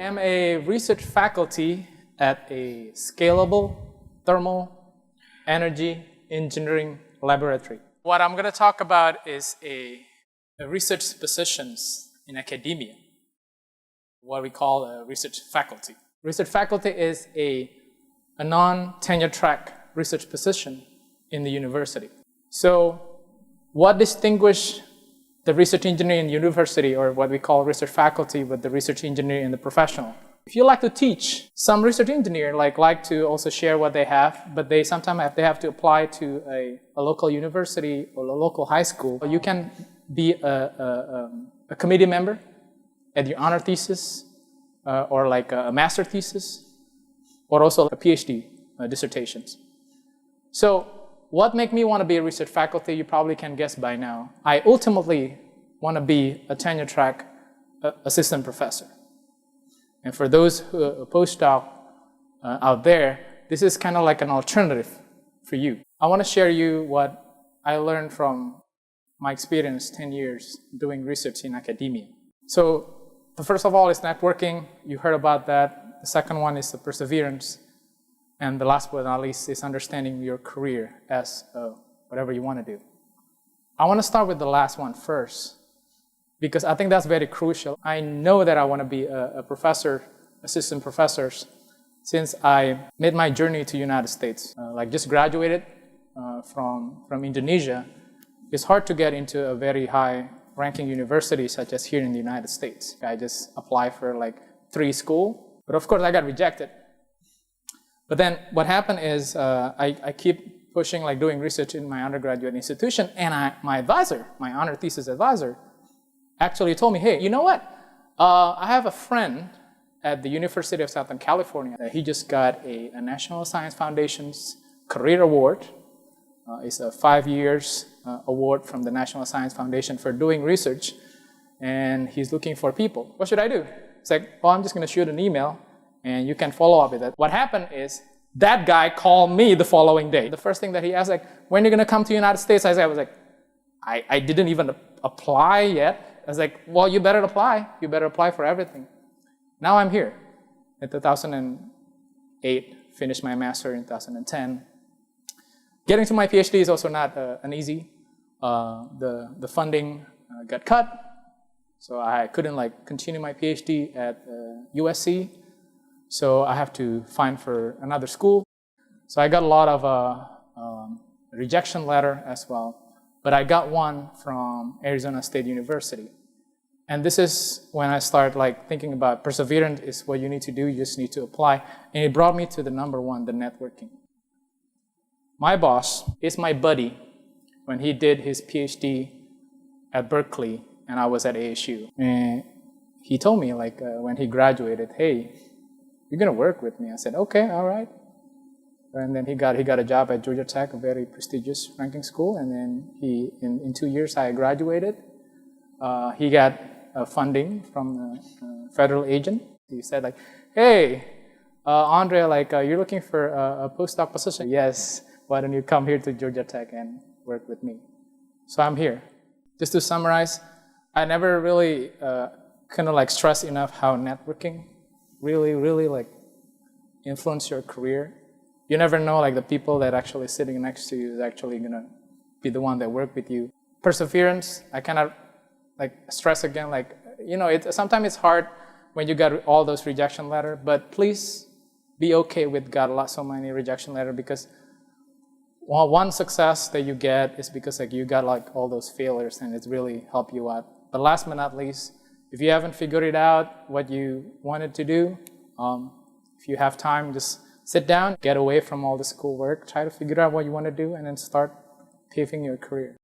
am a research faculty at a scalable thermal energy engineering laboratory. What I'm going to talk about is a research positions in academia, what we call a research faculty. Research faculty is a non-tenure track research position in the university. So what distinguishes the research engineer in university, or what we call research faculty, with the research engineer in the professional? If you like to teach, some research engineer like to also share what they have, but they sometimes have to apply to a local university or a local high school. You can be a committee member at your honor thesis, or like a master thesis, or also a PhD dissertations. So what made me want to be a research faculty, you probably can guess by now. I ultimately want to be a tenure track assistant professor. And for those who are postdoc out there, this is kind of like an alternative for you. I want to share you what I learned from my experience 10 years doing research in academia. So the first of all is networking. You heard about that. The second one is the perseverance. And the last but not least is understanding your career as whatever you want to do. I want to start with the last one first, because I think that's very crucial. I know that I want to be a professor, assistant professor, since I made my journey to United States. Like just graduated from Indonesia. It's hard to get into a very high ranking university such as here in the United States. I just applied for like 3 schools, but of course I got rejected. But then what happened is I keep pushing, like doing research in my undergraduate institution, and my advisor, my honor thesis advisor, actually told me, hey, you know what? I have a friend at the University of Southern California. He just got a National Science Foundation's Career Award. It's a 5 years award from the National Science Foundation for doing research, and he's looking for people. What should I do? It's like, well, I'm just going to shoot an email, and you can follow up with it. What happened is that guy called me the following day. The first thing that he asked, like, when are you going to come to the United States? I was like, I didn't even apply yet. I was like, well, you better apply. You better apply for everything. Now I'm here. In 2008, finished my master in 2010. Getting to my PhD is also not an easy. The funding got cut, so I couldn't like continue my PhD at USC. So I have to find for another school. So I got a lot of rejection letter as well. But I got one from Arizona State University. And this is when I start like thinking about perseverance is what you need to do. You just need to apply. And it brought me to the number one, the networking. My boss is my buddy when he did his PhD at Berkeley and I was at ASU. And he told me like when he graduated, hey, you're going to work with me. I said, okay, all right. And then he got a job at Georgia Tech, a very prestigious ranking school. And then in 2 years, I graduated. He got funding from the federal agent. He said like, hey, Andre, like you're looking for a postdoc position? Yes, why don't you come here to Georgia Tech and work with me? So I'm here. Just to summarize, I never really kind of like stress enough how networking really like influence your career. You never know like the people that actually sitting next to you is actually gonna be the one that work with you. Perseverance, I cannot like stress again, like, you know, sometimes it's hard when you got all those rejection letters, but please be okay with got so many rejection letters, because one success that you get is because like you got like all those failures and it's really helped you out. But last but not least, if you haven't figured it out what you wanted to do, if you have time, just sit down, get away from all the schoolwork, try to figure out what you want to do, and then start paving your career.